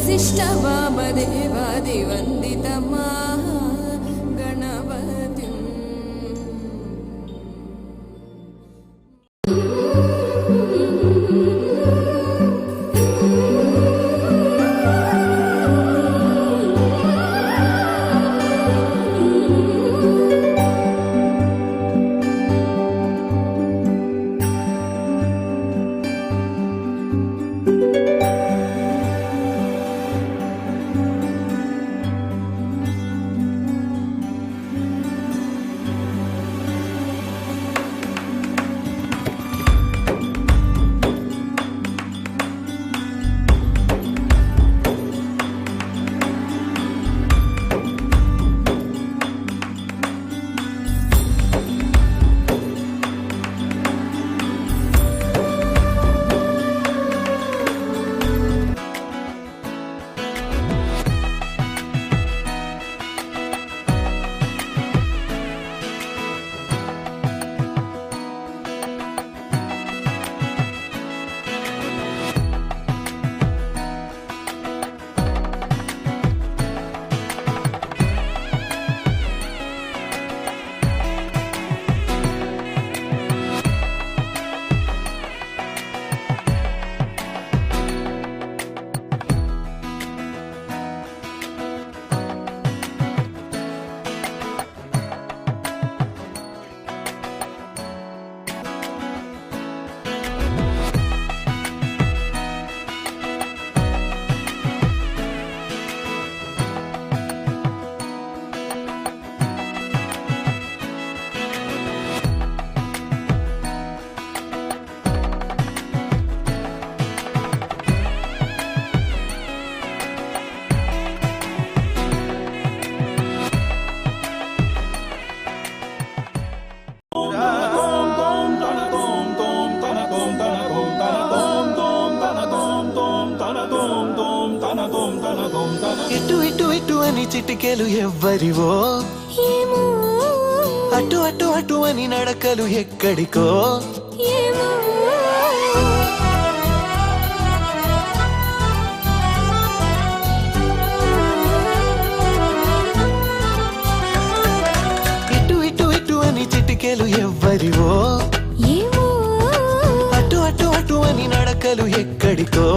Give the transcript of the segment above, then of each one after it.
वसिष्ठ वामदेवादिवन्दितमा गणपतिम् ఇటు ఇటు ఇటు అని చిటికెలు ఎవ్వరివో అటు అటు అటు అని నడకలు ఎక్కడికో ఇటు ఇటు ఇటు అని చిటికెలు ఎవ్వరివో అటు అటు అటు అని నడకలు ఎక్కడికో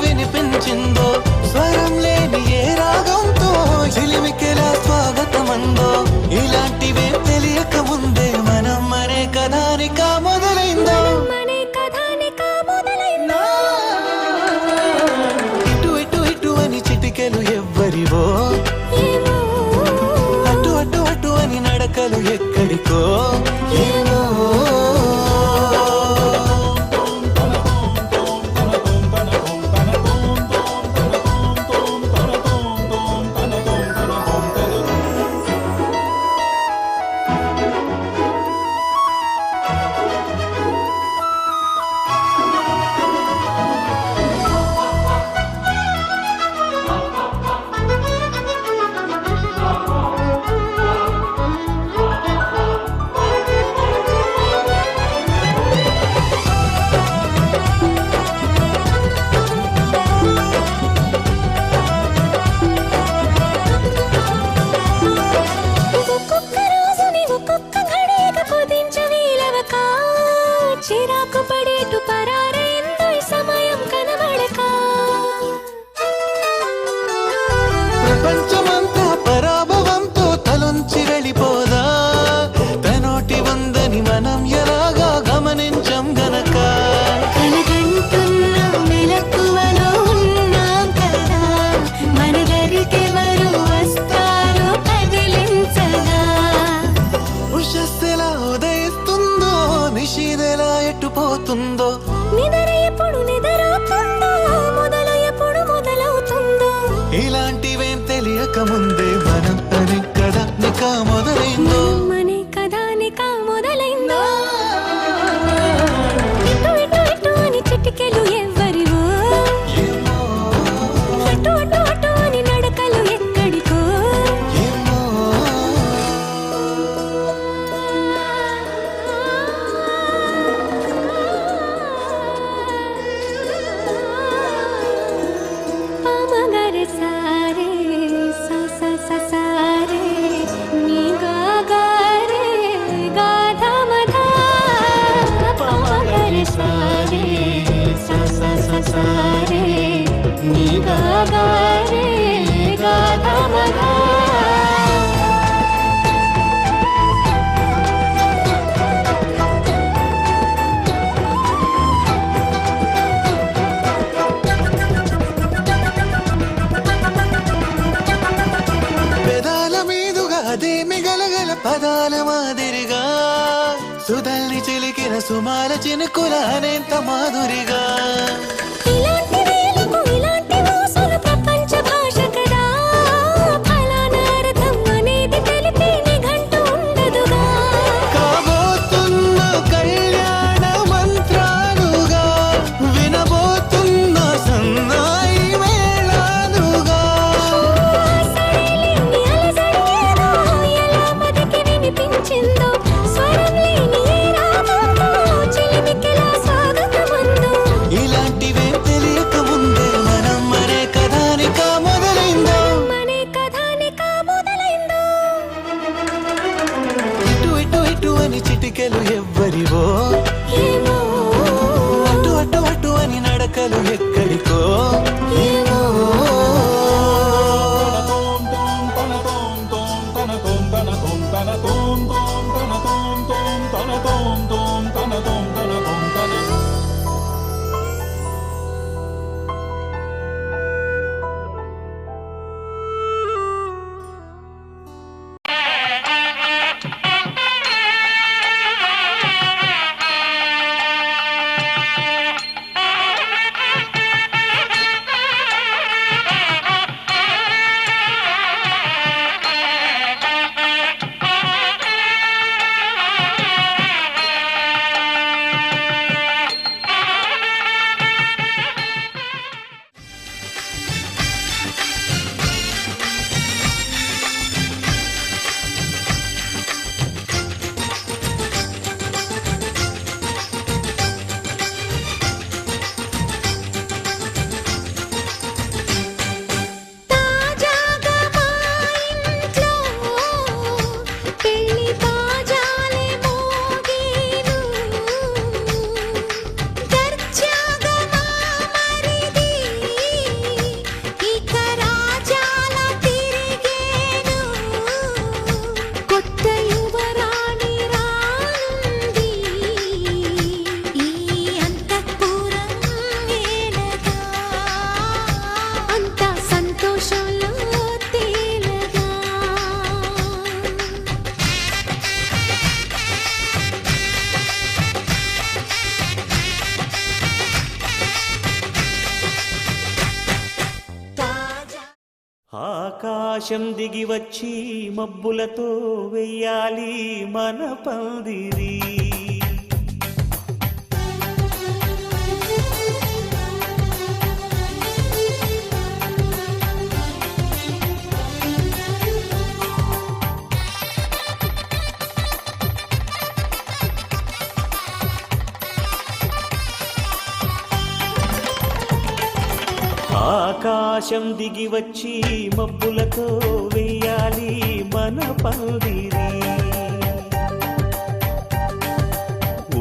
వినిపించిందో స్వరం లేని ఏ రాగంతో చిలిమికెలా స్వాగతమందో ఇలాంటివే తెలియక ముందే మనం మనే కథానిక మొదలైందో ఇటు ఇటు ఇటు అని చిటికెలు ఎవ్వరివో అటు అటు అటు అని నడకలు ఎక్కడికో ఏమో చిరాకు పడేటు పరారైందో సమయం కనబడక ప్రపంచమంతా పరాభవంతో తలొంచి వెళ్ళిపోదా తనోటి ఉందని మనం ఎలాగా గమనించం గనక కలగంటున్నాం మెలకువలో ఉన్నాం కదా మన దరికెవరు వస్తారో కదిలించగా ఉషస్సెలా ఉదయిస్తుందో నిషిదెలా ఎట్టుపోతుందో నీ గా గా రే గా ధ మ గా. పెదాల మీదుగా అదేమి గలగల పదాల మాదిరిగా సుధల్ని చిలికిన సుమాల చినుకుల అనేంత మాధురిగా ఇలాంటి వేలకు ఇలాంటి మోసాలు ప్రపంచ భాష కదా. ఫలానా అర్థం అనేది తెలిపే నిఘంటు ఉండదుగా. కాబోతున్న కళ్యాణ మంత్రాలుగా వినబోతున్న సన్నాయి మేళాలుగా సరేలేని అలజడి ఏదో ఎలా మదికి వినిపించిందో. స్వరం లేని ఏ రాగంతో చిలిమికిలా స్వాగతమందో. ఇలాంటివే తెలియక ముందే మనం మరే కథానిక మొదలైందో మనే కథానిక మొదలైందో. ఇటు ఇటు ఇటు అని చిటికెలు ఎవ్వరివో ఏమో అటు అటు అటు అని నడకలు ఎక్కడికో ఏమో తాజాగా మా ఇంట్లో పెళ్లి బాజాలే మోగేను. దర్జాగా మా మరిది ఇక రాజాల తిరిగేను. కొత్త యువరాణి రానుంది ఈ అంతఃపురం ఏలగా. అంతా సంతోషంలో తేలగా. ఆకాశం దిగి వచ్చి మబ్బులతో వెయ్యాలి మన పందిరి. ఆకాశం దిగి వచ్చి మబ్బులతో వెయ్యాలి మన పందిరి.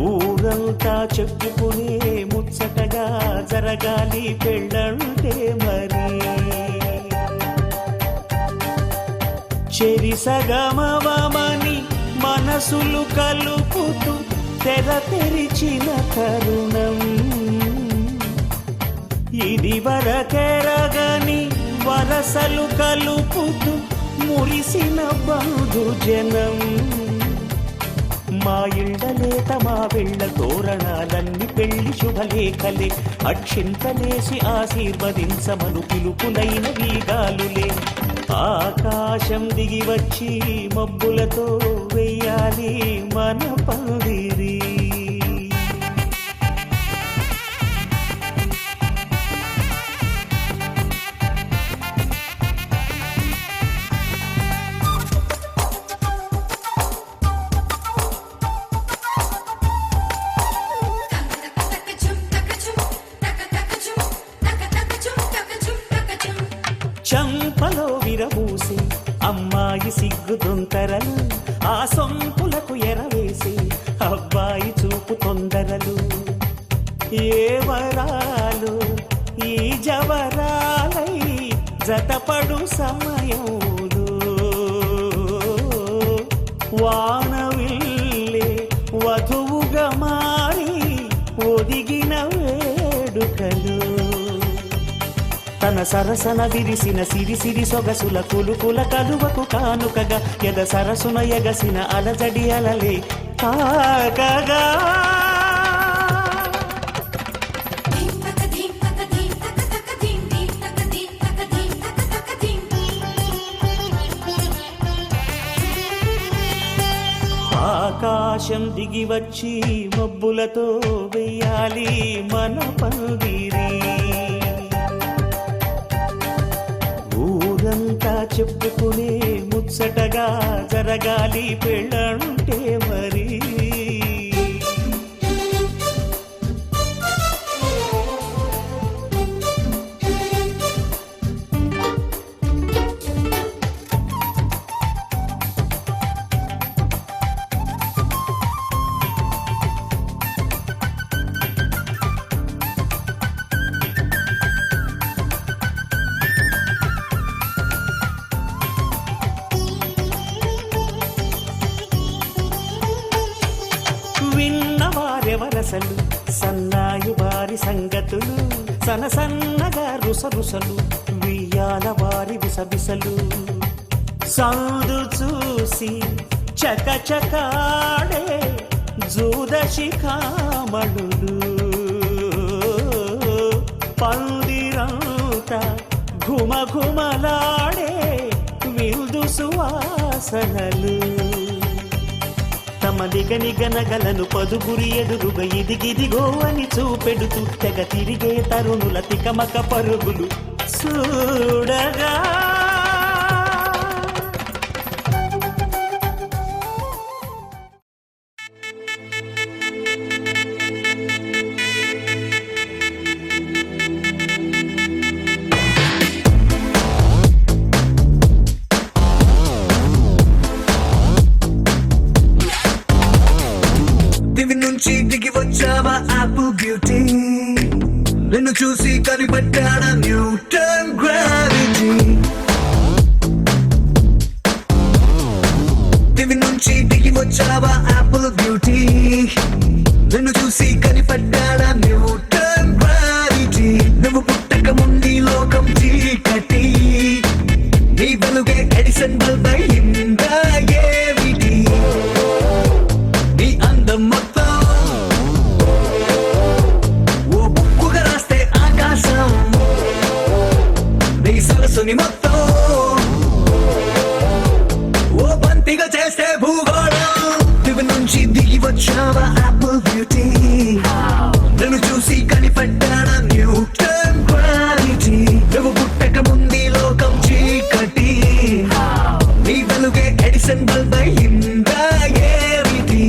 ఊరంతా చెప్పుకునే ముచ్చటగా జరగాలి పెళ్ళంటే మరి. చెరిసగమవమని మనసులు కలుపుతూ తెర తెరిచిన తరుణం ఇది వరకెరగని వరసలు కలుపుతూ మురిసిన బంధుజనం. మా ఇళ్ళలేత మా వెళ్ళ తోరణాలన్నీ పెళ్లి శుభలేఖలే. అక్షింతలేసి ఆశీర్వదించమను పిలుపులైన వీగాలులే. ఆకాశం దిగి వచ్చి మబ్బులతో వెయ్యాలి మన పందిరి. చంపలో విరబూసి అమ్మాయి సిగ్గు దొంతరలు. ఆ సొంపులకు ఎరవేసి అబ్బాయి చూపు తొందరలు. ఏ వరాలు జవరాలై జతపడు సమయంలో వానవిల్లే వధువుగా మారి ఒదిగిన వేడుకలు తన సరసన విరిసిన సిరిసిరి సొగసుల కులుకుల కలువకు కానుకగా ఎద సరసున ఎగసిన అలజడి అలలే కాకగా ఆకాశం దిగి వచ్చి మబ్బులతో వెయ్యాలి మన పందిరి ఊరంతా చెప్పుకునే ముచ్చటగా జరగాలి పెళ్ళంటే మరి విన్నవారెవరసలు సన్నాయి వారి సంగతులు సనసన్నగా రుసరుసలు వియ్యాల వారి విసబిసలు సౌదు చూసి చకచకాడే జూదశిఖామణులు పందిరంతా ఘుమఘుమలాడే విందు సువాసనలు తమ నిగనిగనగలను పదుగురి ఎదురుగా ఇదిగిదిగో అని చూపెడుతూ తెగ తిరిగే తరుణుల తికమక పరుగులు చూడగా దివి నుంచి దిగి వచ్చావా ఆపిల్ బ్యూటీ నిన్ను చూసి కనిపెట్టాడా న్యూటన్ గ్రావిటీ దివి నుంచి దిగి వచ్చావా ఆపిల్ బ్యూటీ నిన్ను చూసి కనిపెట్టాడా న్యూటన్ గ్రావిటీ నువ్వు పుట్టక ముందు లోకం చీకటి నీ వెలుగే ఎడిసన్ బల్బ్ అయిందా ఏమిటి నీ అందం మొత్తం ఓ బుక్కుగా రాస్తే ఆకాశం నీ సరస్సుని మొత్తం ఓ బంతిగా చేస్తే భూగోళం దివి నుంచి దిగి వచ్చావా ఆపిల్ బ్యూటీ నన్ను చూసి కనిపెట్టాడా న్యూటన్ గ్రావిటీ నువ్వు పుట్టక ముందు లోకం చీకటి నీ వెలుగే ఎడిసన్ బల్బ్ అయిందా ఏమిటి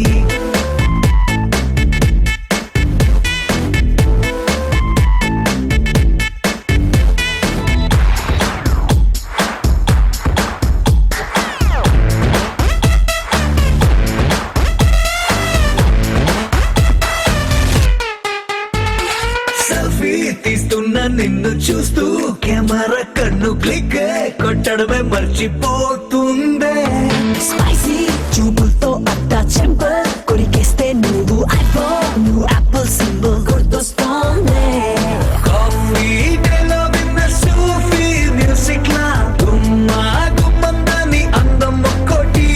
సెల్ఫీ తీస్తున్నా నిన్ను చూస్తూ కెమెరా కన్ను క్లిక్ కొట్టడమే మర్చిపోతుందే స్పైసీ చూపులతో అట్టా చెంపల్ కొరికేస్తే నువ్వు ఐఫోన్ నువ్వు యాపిల్ సింబల్ గుర్తొస్తోంది కాఫీ డేలో విన్న సూఫీ మ్యూజిక్ లా గుమ్మా గుమ్మందని అందం ఒక్కోటి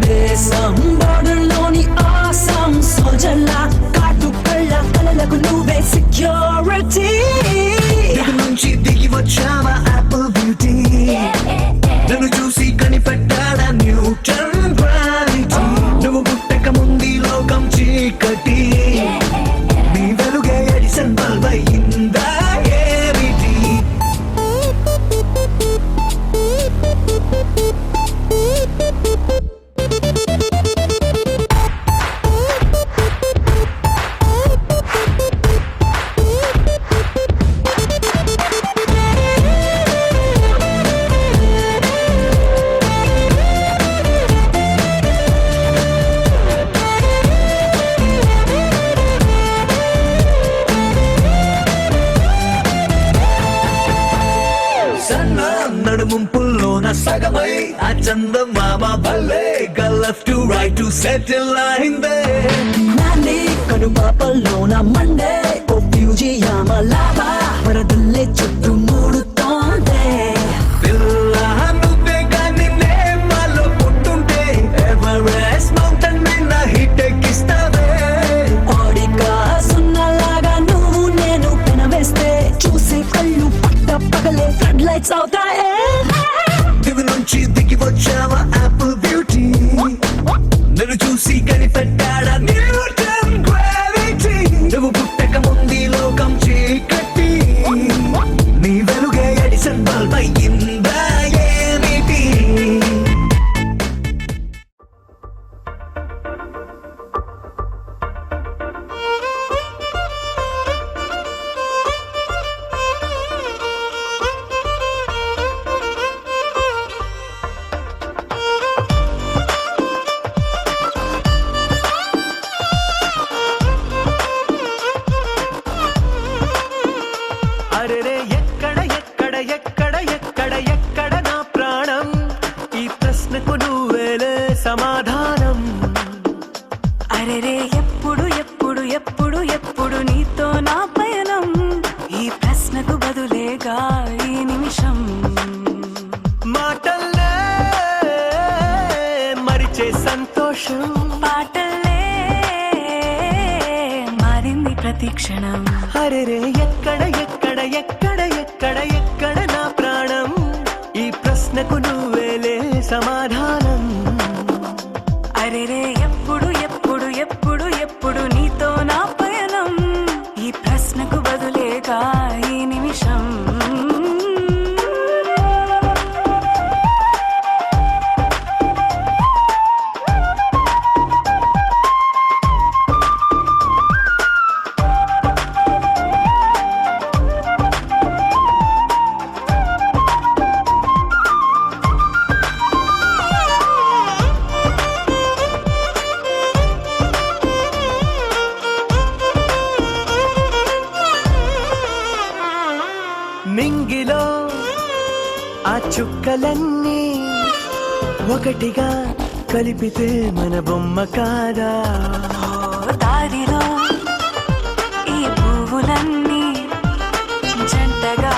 దేశం బోర్డర్లోని ఆసం సోల్జర్లా కాటు కళ్ళ కలలకు నువ్వే సెక్యూరిటీ దిగు నుంచి దిగి వచ్చావా ఆపిల్ బ్యూటీ నన్ను చూసి ఆ చందమామ భలే left to right to settle అయిందే నాని కనుపాపల్లోన మండే ఓ ఫ్యూజియామ లాభా వరదల్లే చుట్టూ మూడుతోందే పిల్ల నువ్వే గాని నేమాలో పుట్టుంటే ఎవరెస్ట్ మౌంటైన్ మీద హిట్ ఎక్కిస్తావే ఓడిగా సున్నలాగా నువ్వు నేను పెనవేస్తే చూసే కళ్ళు పట్ట పగలే ఫ్లడ్ లైట్స్ అవుతాయే దివి నుంచి దిగి వచ్చావా యాపిల్ బ్యూటీ నిన్ను చూసి కనిపెట్టాడా న్యూటన్ గ్రావిటీ నువ్వు పుట్టక ముందు లోకం చీకటి నీ వెలుగే ఎడిసన్ బల్బ్ అయ్యిందా ఏమిటి అరెరే ఎక్కడ ఎక్కడ ఎక్కడ ఎక్కడ ఎక్కడ నా ప్రాణం ఈ ప్రశ్నకు నువ్వేలే సమాధానం అరెరే ఎప్పుడు ఎప్పుడు ఎప్పుడు ఎప్పుడు నీతో నా పయనం ఈ ప్రశ్నకు బదులేగా ఈ నిమిషం మాటల్లే మరిచే సంతోషం పాటల్లే మారింది ప్రతి క్షణం అరెరే ఎక్కడ ఎక్కడ ఎక్కడ ఎక్కడ ఎక్కడ నా ప్రాణం ఈ ప్రశ్నకు నువ్వేలే సమాధానం అరెరే ఎప్పుడు ఎప్పుడు ఎప్పుడు ఎప్పుడు నీతో నా పయనం ఈ ప్రశ్నకు బదులేగా ఈ నిమిషం మింగిలో ఆ చుక్కలన్నీ ఒకటిగా కలిపితే మన బొమ్మ కాదా దారిలో ఈ పువ్వులన్నీ జంటగా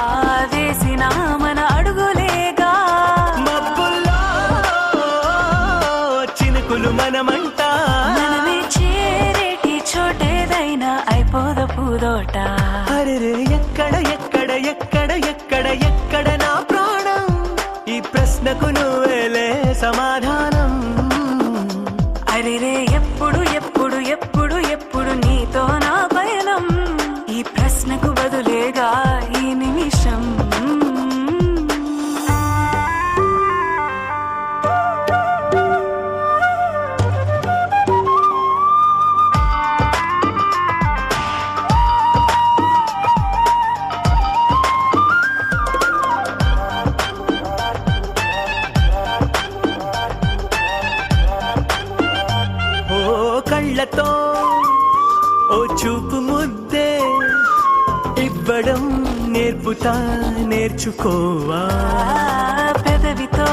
వేసిన మన అడుగులేగా మబ్బుల్లో చినుకులు మనమంట మనమే చేరేటి చోటేదైనా అయిపోద పూదోట అరెరే ఎక్కడ ఎక్కడ ఎక్కడ ఎక్కడ ఎక్కడ నా ప్రాణం ఈ ప్రశ్నకు నువ్వేలే సమాధానం అరెరే ఎప్పుడు ఎప్పుడు ఎప్పుడు ఎప్పుడు నీతో నా పయనం ఈ ప్రశ్నకు బదులేగా ఈ నిమిషం ఓ కళ్ళతో ఓ చూపు ముద్దే ఇవ్వడం నేర్పుతా నేర్చుకోవా పెదవితో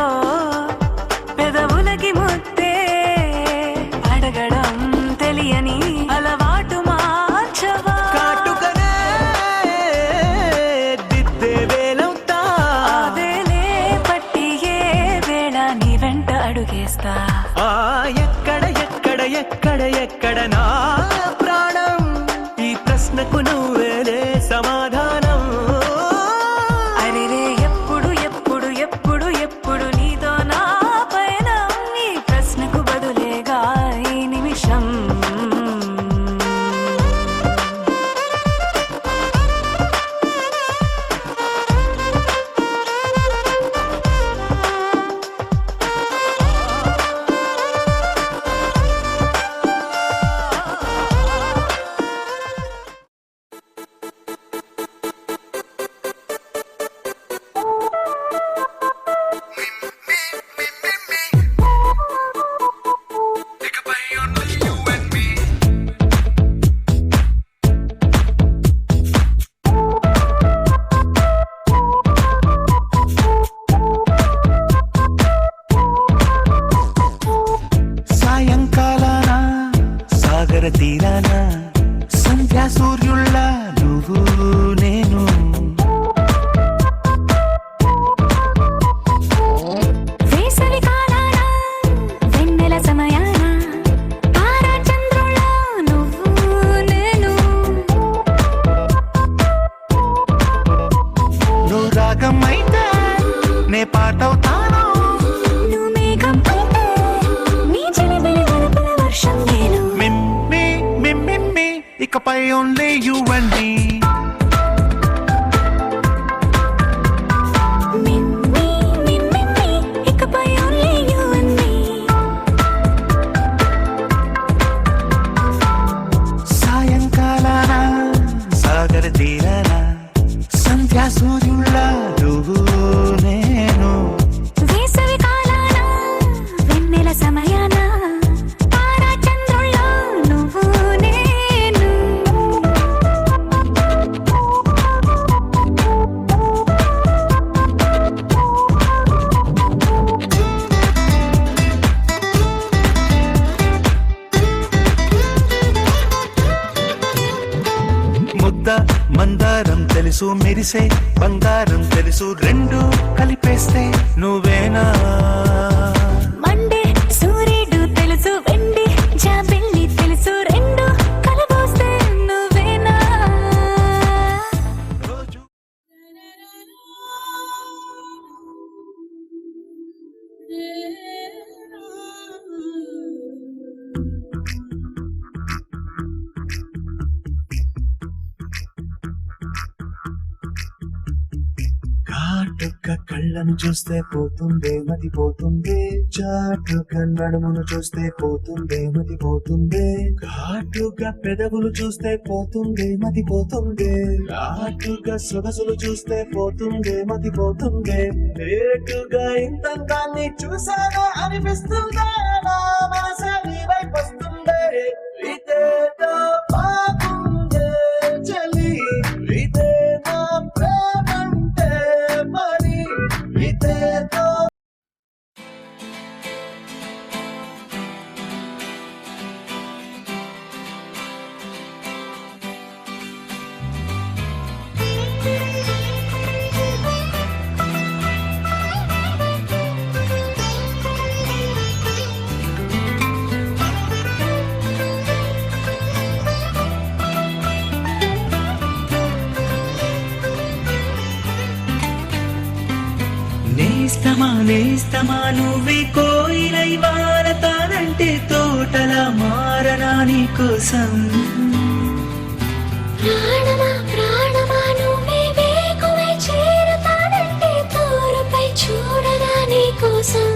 పెదవులకి ముద్దే అడగడం తెలియని అలవాటు మార్చవా కాటుకనే దిద్దే వేలవుతా వేలే పట్టి ఏ వేళ నీ వెంట అడుగేస్తా ఆ ఎక్కడ ఎక్కడ ఎక్కడ ఎక్కడ నా ప్రాణం ఈ ప్రశ్నకు నువ్వేలే సమాధానం అరెరే ఎప్పుడు ఎప్పుడు ఎప్పుడు ఎప్పుడు నీతో నా పయనం ఈ ప్రశ్నకు బదులేగా ఈ నిమిషం సాయంకాలాన సాగర తీరాన సంధ్యా సూర్యుళ్ళ నువ్వు నేను వేసవి కాలాన వెన్నెల సమయాన తారా చంద్రుల నువ్వు నేను నువ్వు రాగం అయితే నే పాటవుతాను నువ్వు మేఘం అయితే నీ చిలిపిలి వలపుల వర్షం నేను మిమ్మి మిమ్మి ఇకపై ఓన్లీ యు అండ్ మీ మిమ్మి మిమ్మి ఇకపై ఓన్లీ యు అండ్ మీ సాయంకాలాన సాగర తీరాన సంధ్యా సూర్యుళ్ళ నువ్వు నేను వేసవి కాలాన వెన్నెల సమయాన తారా చంద్రుల నువ్వు నేను ముద్ద మందారం తెలుసు మెరిసే బంగారం తెలుసు రెండు కలిపేస్తే నువ్వేనా మండే సూర్యుడు తెలుసు వెండి జాబిల్లి తెలుసు రెండు కలబోస్తే నువ్వేనా రోజు ఘాటుగా కళ్ళను చూస్తే పోతుందే మతి పోతుందే చాటుగా నడుమును చూస్తే పోతుందే మతి పోతుందే ఘాటుగా పెదవులు చూస్తే పోతుందే మతి పోతుందే ఘాటుగా సొగసులు చూస్తే పోతుందే మతి పోతుందే లేటుగా ఇంతంతాన్ని చూసాగా అనిపిస్తుందా నా మనసు నీ వైపు వస్తుందే ఇదేదో బాగుందే చలి ఇదేదో ప్రేమంటే మరి ఇదేదో నేస్తమా నేస్తమా నువ్వే కోయిలై వారతానంటే తోటలా మారనా నీ కోసం ప్రాణమా ప్రాణమా నువ్వే వేకువై చేరతానంటే తోరుపై చూడగా నీ కోసం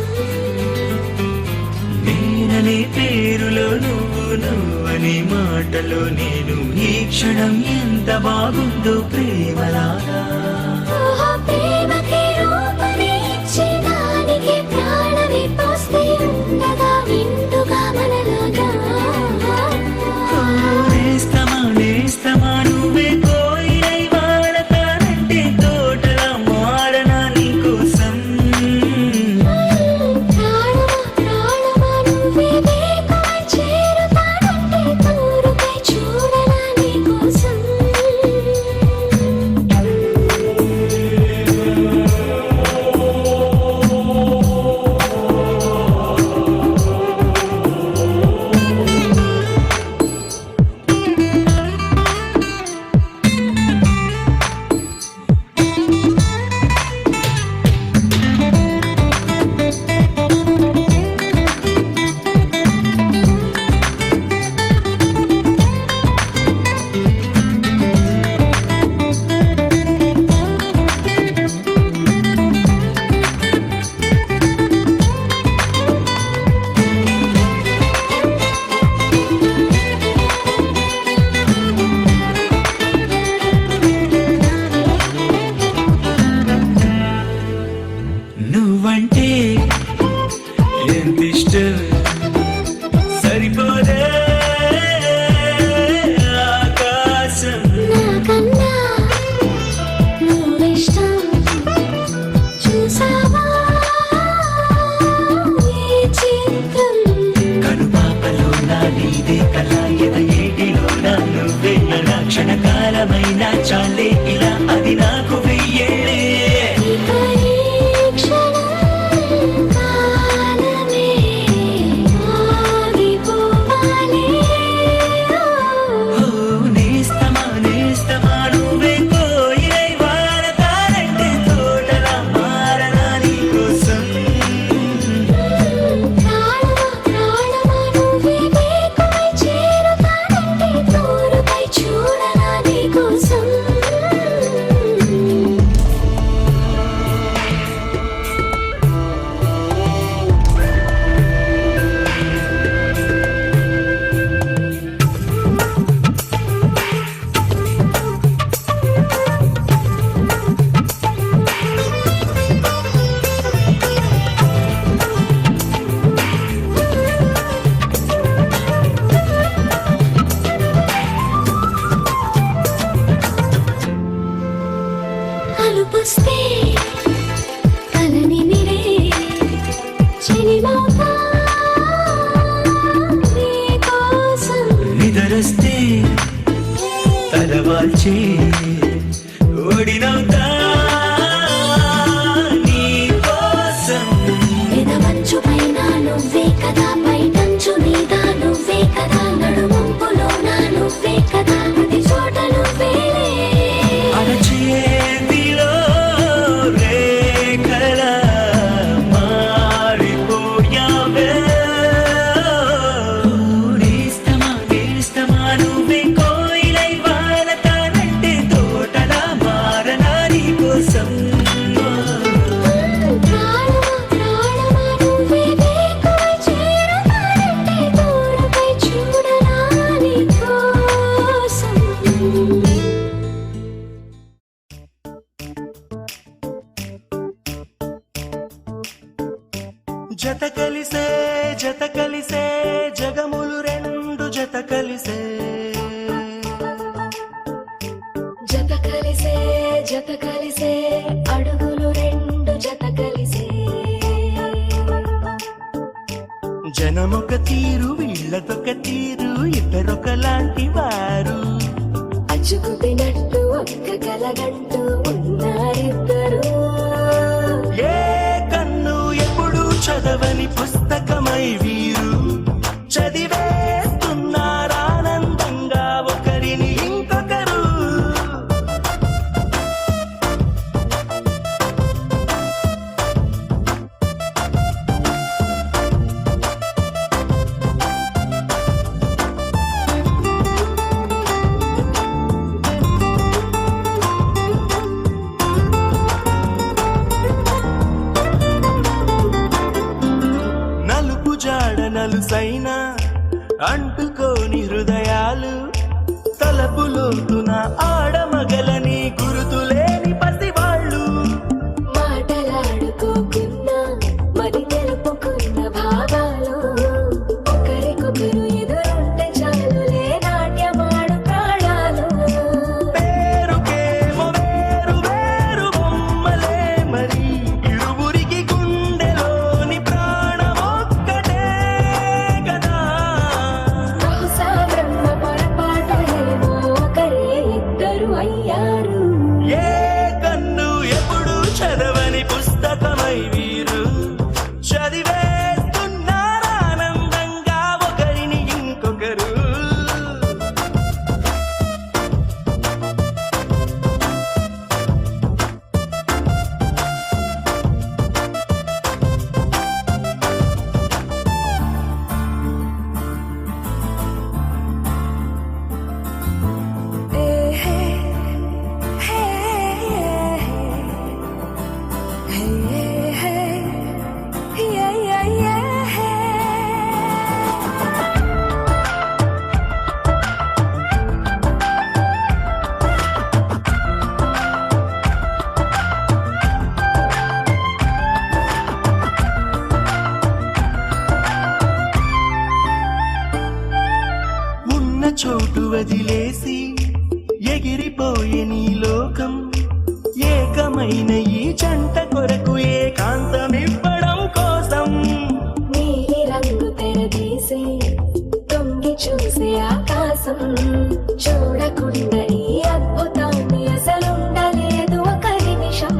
నేననే పేరులో నువ్వు నువ్వనే మాటలో నేను ఈ క్షణం ఎంత బాగుందో ప్రేమలాగా ఓహో ప్రేమకి రూపమే ఇచ్చి దానికి ప్రాణమే పోస్తే ఉండగా నిండుగా మనలాగా నేస్తమా నేస్తమా నువ్వే కోయిలై వాడతానంటే తోటలా మారనా నీ కోసం ప్రాణమా ప్రాణమా నువ్వే వేకువై చేరతానంటే తోరుపై చూడగా నీ కోసం వస్తే తలవాల్చి ఓడినవుతా నీ కోసం. పెదవంచు పైన నువ్వే కదా, పైటంచు నీదా నువ్వే కదా, నడుమంపులోన నువ్వే కదా, ప్రతి చోట నువ్వేలే. అరచేతిలో రేఖల మారిపోయావే. నేస్తమా నువ్వే కోయిలై వాలతానంటే తోటలా మారనా నీ కోసం. ప్రాణమా ప్రాణమా నువ్వే వేకువై చేరతానంటే దూరపై చూడనా నీ కోసం. జత కలిసే జగములు రెండు జత కలిసే. జత కలిసే అడుగులు రెండు జత కలిసే. జనమొక తీరు వీళ్ళదొక తీరు, ఇద్దరొకలాంటి వారు. అచ్చుకుతినట్టు ఒక్క కలగంటూ ఉన్నారిద్దరు. ఏ కన్ను ఎప్పుడు చదవని పుస్తకమై వీరు చదివేస్తున్నారానందంగా ఒకరిని ఇంకొకరు. నలుపు జాడ నలుసైన అంటుకోని హృదయాలు, తలపులోతున ఆడమగలని గురుతులేని పసివాళ్ళు. మాటలాడుకోకున్నా మరి తెలుపుకున్న భావాలు, ఒకరికొకరు ఎదురుంటే చాలులే నాట్యమాడు ప్రాణాలు. పేరుకేమో వేరు వేరు బొమ్మలే మరి, ఇరువురికి గుండెలోని ప్రాణమొక్కటే కదా. బహుశా బ్రహ్మ పొరపాటులేమో ఒకరే ఇద్దరు అయ్యారు. ఏ కన్ను ఎప్పుడు చదవని పుస్తకమై వీరు చదివేస్తున్నారానందంగా ఒకరిని ఇంకొకరు. ఉన్న చోటు వదిలేసి ఎగిరిపోయే నీ లోకం, ఏకమైన ఈ జంట కొరకు ఏకాంతమివ్వడం కోసం. నీలి రంగు తెరదీసి తొంగి చూసే ఆకాశం, చూడకుండా ఈ అద్భుతాన్ని అసలుండలేదు ఒక నిమిషం.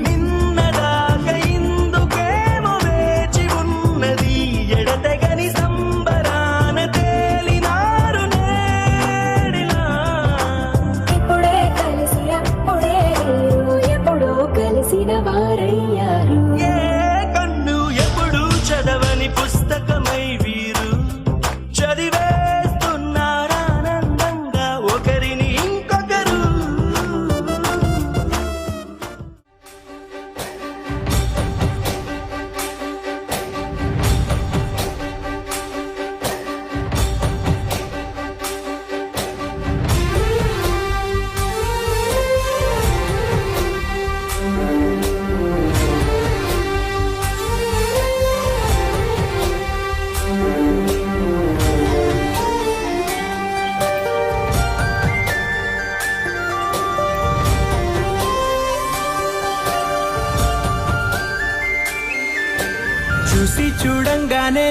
నిన్నదాకా ఇందుకేమో వేచి ఉన్నది, ఎడతెగని సంబరాన తేలినారు నేడిలా. ఇప్పుడే కలిసి అప్పుడే లేరు, ఎప్పుడో కలిసిన వారయ్యారు. ఏ కన్ను ఎప్పుడు చదవని పుస్తకమై వీరు చదివేస్తున్నారానందంగా ఒకరిని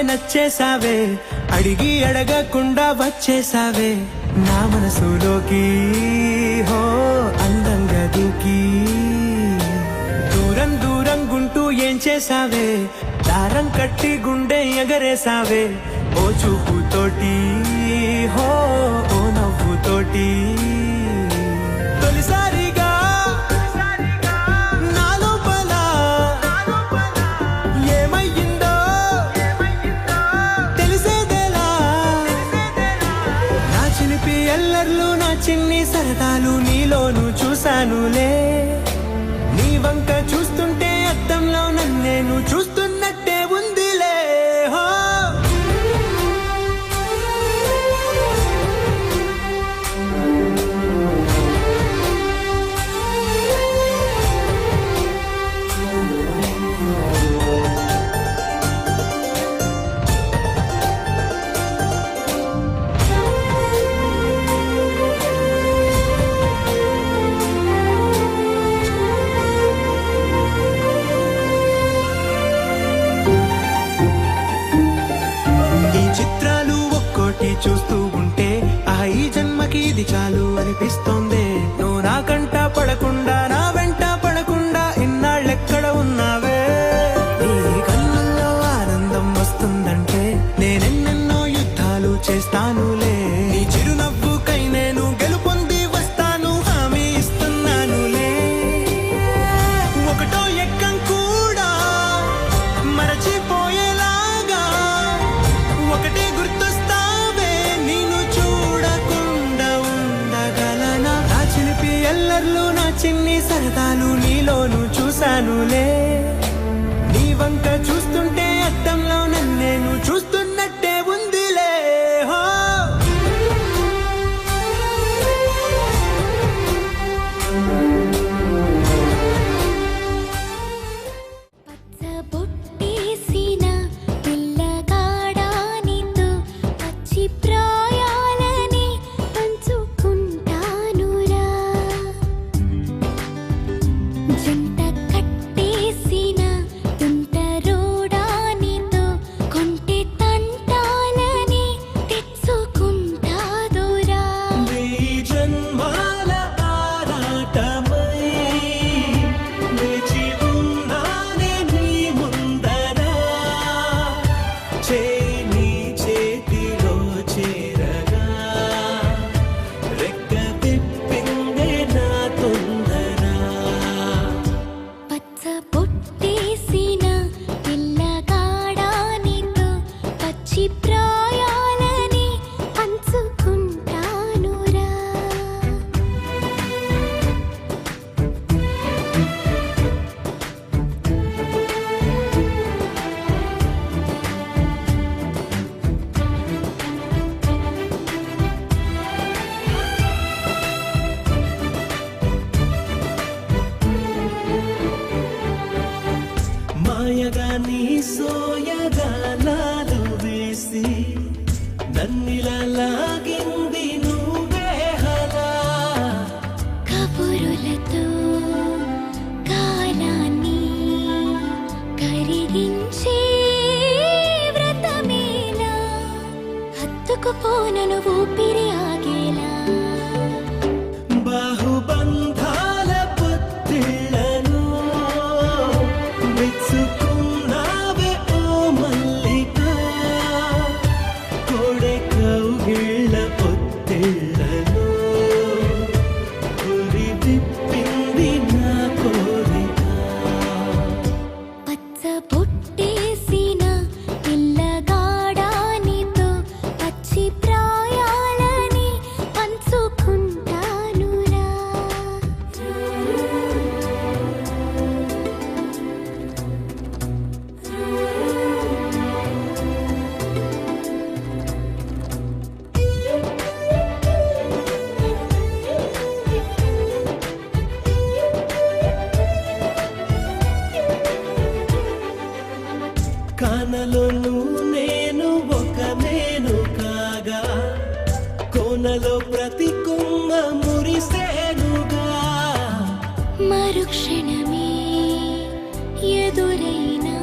నచ్చేసావే, అడిగి అడగకుండా వచ్చేసావే నా మనసులోకి, హో అందంగా దూకి. దూరం దూరం గుంటూ ఏం చేసావే, దారం కట్టి గుండె ఎగరేసావే ఓ చూపుతోటి, హో ఓ నవ్వుతోటి. తొలిసారిగా నా లోపల ఏమయ్యిందో తెలిసేదేలా. నా చిలిపి ఎల్లర్లు నా చిన్ని సరదాలు నీలోను చూశానులే. నీ వంక చూస్తుంటే అద్దంలో నన్నేను చూస్తున్నట్టే ఉందిలే. హో చూస్తూ ఉంటే ఈ జన్మకి ఇది చాలు అనిపిస్తోంది. నువ్వు నా కంట పడకుండా నా వెంట పడకుండా ఇన్నాళ్ళెక్కడ ఉన్నావే. నీ కళ్ళల్లో ఆనందం వస్తుందంటే నేనెన్నెన్నో యుద్ధాలు చేస్తానులే. నీ చిరునవ్వుకై నేను గెలుపొంది వస్తాను, హామీ ఇస్తున్నానులే. ఒకటో ఎక్కం కూడా మరచిపోయేలాగా ఒకటే గుర్తొస్తా. ఎల్లర్లు నా చిన్ని సరదాలు నీలోను చూశానులే. నీ వంక చూస్తుంటే అద్దంలో నన్నేను చూస్తున్నట్టే ఉందిలే. హో పచ్చబొట్టేసిన పిల్లగాడానితో పచ్చి ప్రాయాలని పంచుకుంటానురా. జంట కట్టేసిన తుంటరోడానితో కొంటె తంటాలని తెచ్చుకుంటాదురా. నీ జన్మాల ఆరాటమై వేచి ఉన్నానే నీ ముందరా. నీ చేతిలో చేరగా రెక్క తిప్పిందే నా తొందర. పచ్చబొట్టేసిన పిల్లగాడానితో పచ్చి ప్రాయాలని పంచుకుంటానురా. మాయగా నీ సోయగాలాలు వేసి నన్నిలా లాగింది నువ్వే హలా. కబురులతో కాలాన్ని కరిగించే వ్రతమేలా, హత్తుకుపోనను ఊపిరి ఆగేలా. బాహుబంధాల పొత్తిళ్లను మెచ్చుకున్నావే ఓ మల్లిక. కోడె కౌగిళ్ళ పొత్తిళ్లను ఉరి విప్పింది నా కోరిక. పచ్చబొట్టేసిన పిల్లగాడానితో పచ్చి ప్రాయాలని పంచుకుంటానురా. కానలోను నేను ఒక నేను కాగా, కోనలో ప్రతి కొమ్మ మురిసేనుగా. మరుక్షణమే ఎదురైనా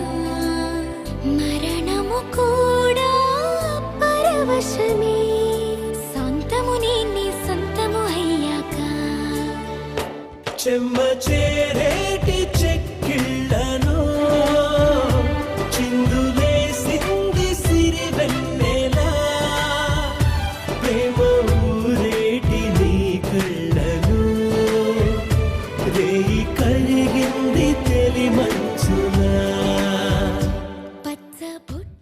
మరణము కూడా పరవశమే సొంతము నీ సొంతము అయ్యాక చెమ్మ చేరేటి చెక్కిళ్ళను చిందులేసింది సిరి వెన్నెలా ప్రేమ ఊరేటి నీ కళ్ళను రేయి కరిగింది తెలి మంచులా పచ్చ బుట్ట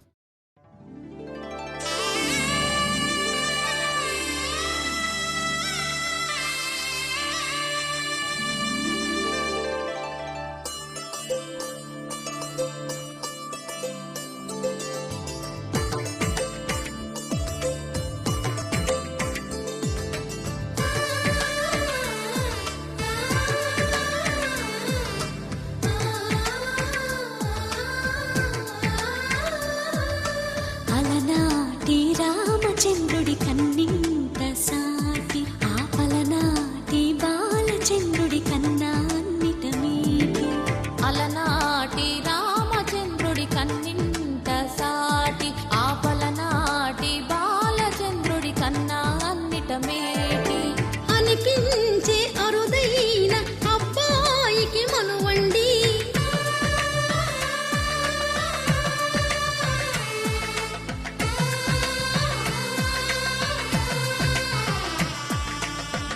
అలనాటి రామచంద్రుడి కన్నింత సాటి ఆపలనాటి బాలచంద్రుడి కన్నా అన్నిట మీటి అలనాటి రామచంద్రుడి కన్నింత సాటి ఆపలనాటి బాలచంద్రుడి కన్నా అన్నిట మేటి అనిపించే అరుదైన అబ్బాయికి మనువండి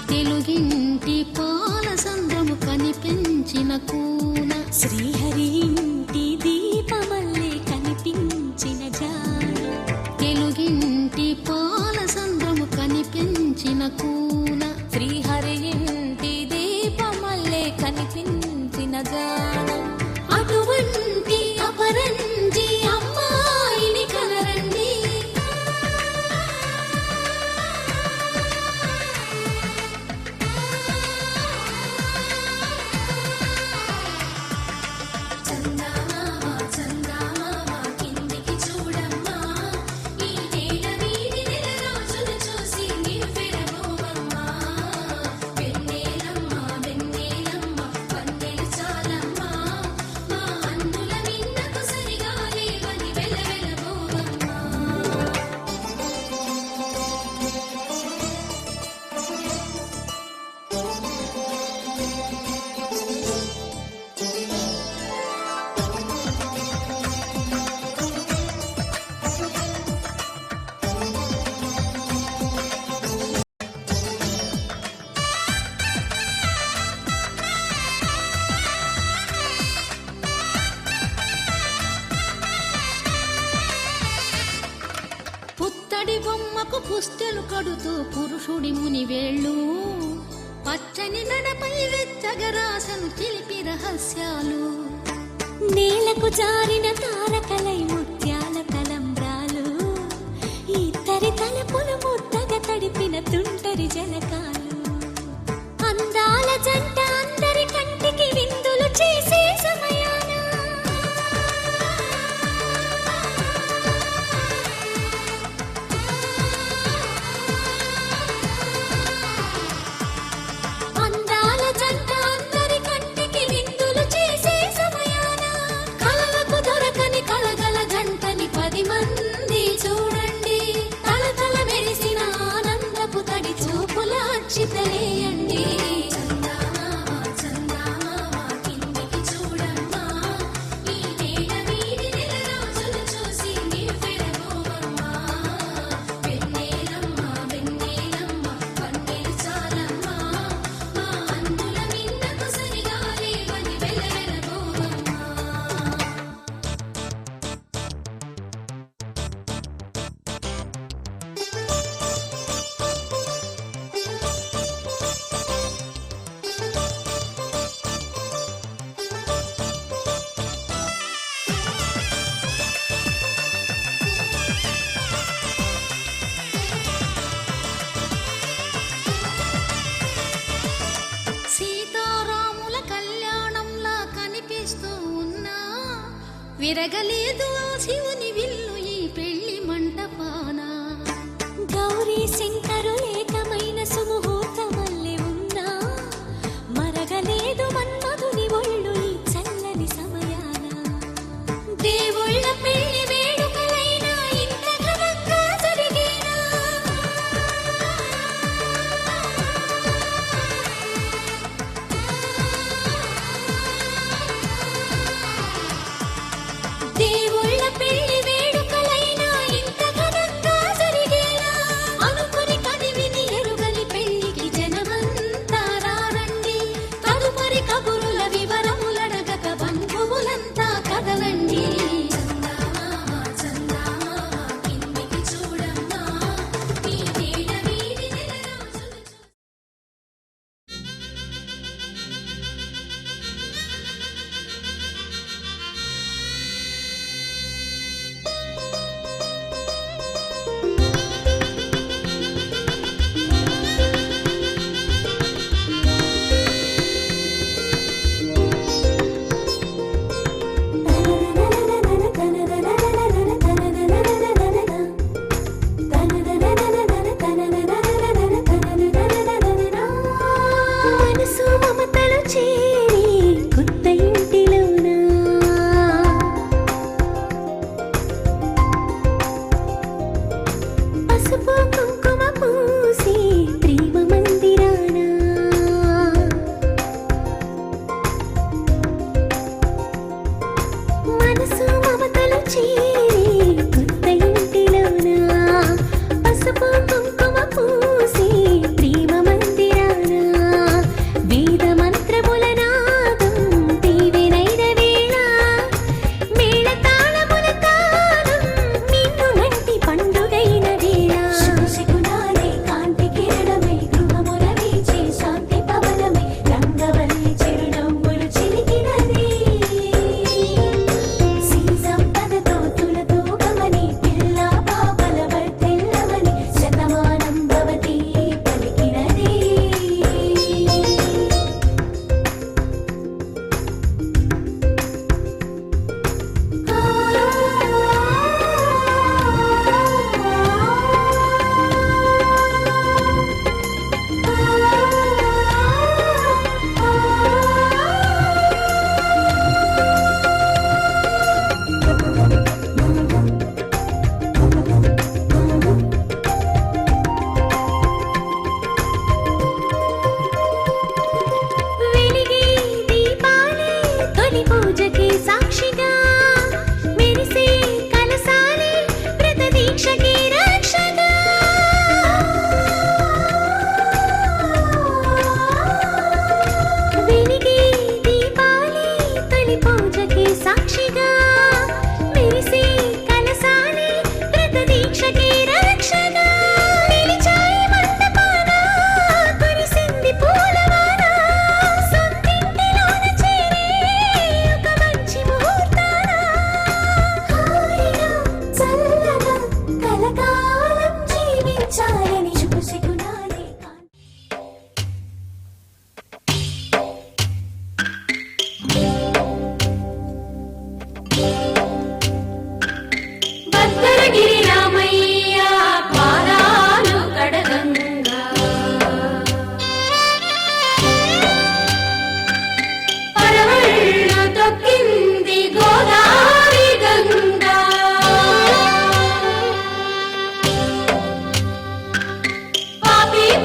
తెలుగింటి పాల సంద్రము కనిపించిన కూన శ్రీహరి ఇంటి దీపమల్లే కనిపించిన జాన తెలుగింటి పాల సంద్రము కనిపించిన కూన శ్రీహరి ఇంటి దీపమల్లే కనిపించిన గానం అటువంటి అపరంజి అమ్మాయిని కనరండి చందమామ కిందికి చూడమ్మా ఈ నేల వీడి నెల రోజులు చూసి నివ్వెరబోవమ్మా వెన్నెలమ్మ వెన్నెలమ్మ పన్నెలు చాలమ్మా మా అందుల నిన్నకు సరిగా లేవని వెలవెలబోవమ్మా పుత్తడి బొమ్మకు పుస్తెలు కడుతూ పురుషుడి ముని వేళ్ళు పచ్చని నడపై వెచ్చగరాసను చిలిపి రహస్యాలు నేలకు జారిన తారకలై ముత్యాల తలంబ్రాలు ఇద్దరి తలపులు ముద్దగా తడిపిన తుంటరి జలకాలు అందాల జంట అందరి కంటికి విందులు చేసే సమయాన అందాల జంట అందరి కంటికి విందులు చేసే సమయాన కలలకు దొరకని కలగల జంటని 10 మంది చూడండి తలతల మెరిసిన ఆనందపు తడి చూపుల అక్షితలేయండి చందమామ కిందికి చూడమ్మా ఈ నేల వీడి నెల రోజులు చూసి నివ్వెరబోవమ్మా వెన్నెలమ్మ వెన్నెలమ్మ పన్నెలు చాలమ్మా మా అందుల నిన్నకు సరిగా లేవని వెలవెలబోవమ్మా సీతారాముల కళ్యాణంలా కనిపిస్తూ ఉన్నా విరగలేదు ఆ శివుని విల్లు ఈ పెళ్లి మంటపాన గౌరీ శంకరులు ఏకమైన సుముహూర్తమల్లె ఉన్నా మరగలేదు మన్మధుని ఒళ్ళు ఈ చల్లని సమయాన దేవుళ్ళ పెళ్లి వేడుకలైనా ఇంత ఘనంగా జరిగేనా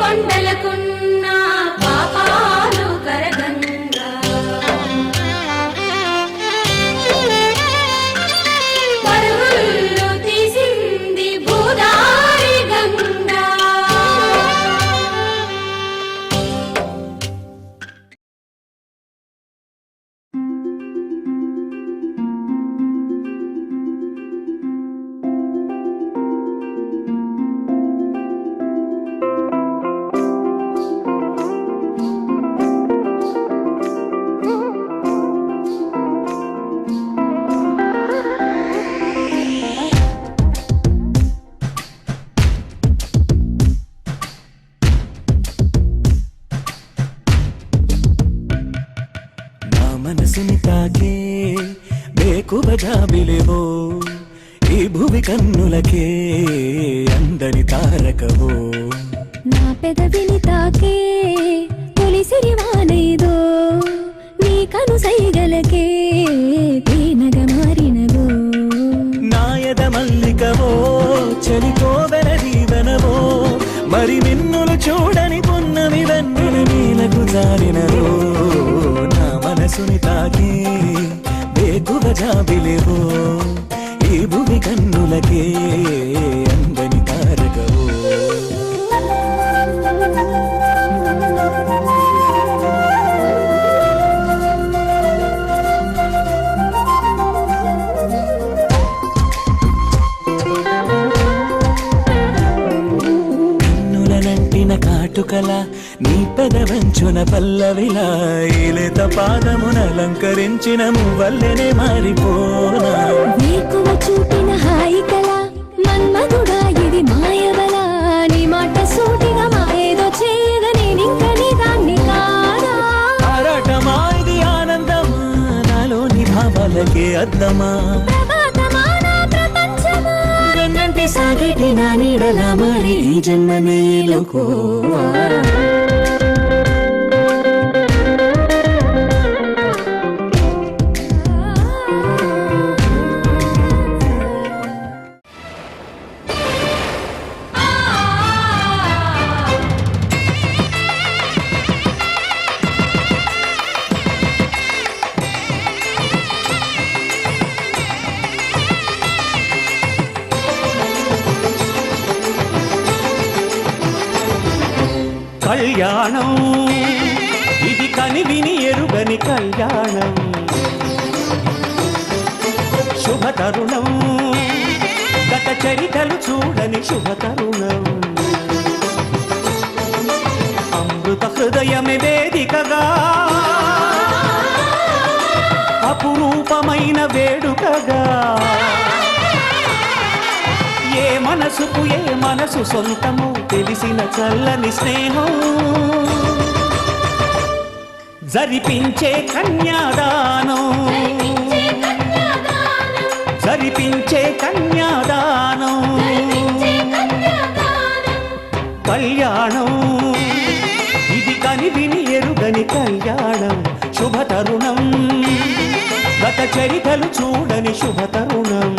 కొండలకున్న పాపాలు కరగంగా పరుగులు తీసింది భూదారి గంగా నా మనసుని తాకే బేకువ జాబిలేవో ఈ భువి కన్నులకే అందని తారకవో నా పెదవిని తాకే తొలిసిరి వానైదో నీ కను సైగలకే తేనగ మారినదో నాయద మల్లికవో చలికోవెల దీవెనవో మరి నిన్నులు చూడని పున్నమి వెన్నుల నీలకు జారినదో నా మనసుని తాకే బేకువ జాబిలేవో ఈ భువి కన్నులకే అందని తారకవో కన్నులనంటిన కాటుకల నీ పెదవంచున పల్లవిలా ఈలేత పాదమున అలంకరించిన మువ్వల్లెనే మారిపోనా నీకువ చూపిన హాయి కల మన్మధుడా ఇది మాయవల నీ మాట సూటిగా మాయేదో చేయగా నేనింక నీ దాన్ని కాదా ఆరాటమా ఇది ఆనందమా నాలోని భావాలకే అద్దమా ప్రభాతమా నా ప్రపంచమా వెన్నంటి సాగటి నా నీడలా మరి ఈ జన్మనే లోకోవా కళ్యాణం ఇది కనివిని ఎరుగని కళ్యాణం శుభతరుణం గత చరితలు చూడని శుభతరుణం అమృత హృదయమే వేదికగా అపురూపమైన వేడుకగా ఏ మనసుకు ఏ మనసు సొంతము తెలిసిన చల్లని స్నేహం జరిపించే కన్యాదానం జరిపించే కన్యాదానం కళ్యాణం ఇది కనివిని ఎరుగని కళ్యాణం శుభతరుణం గత చరితలు చూడని శుభతరుణం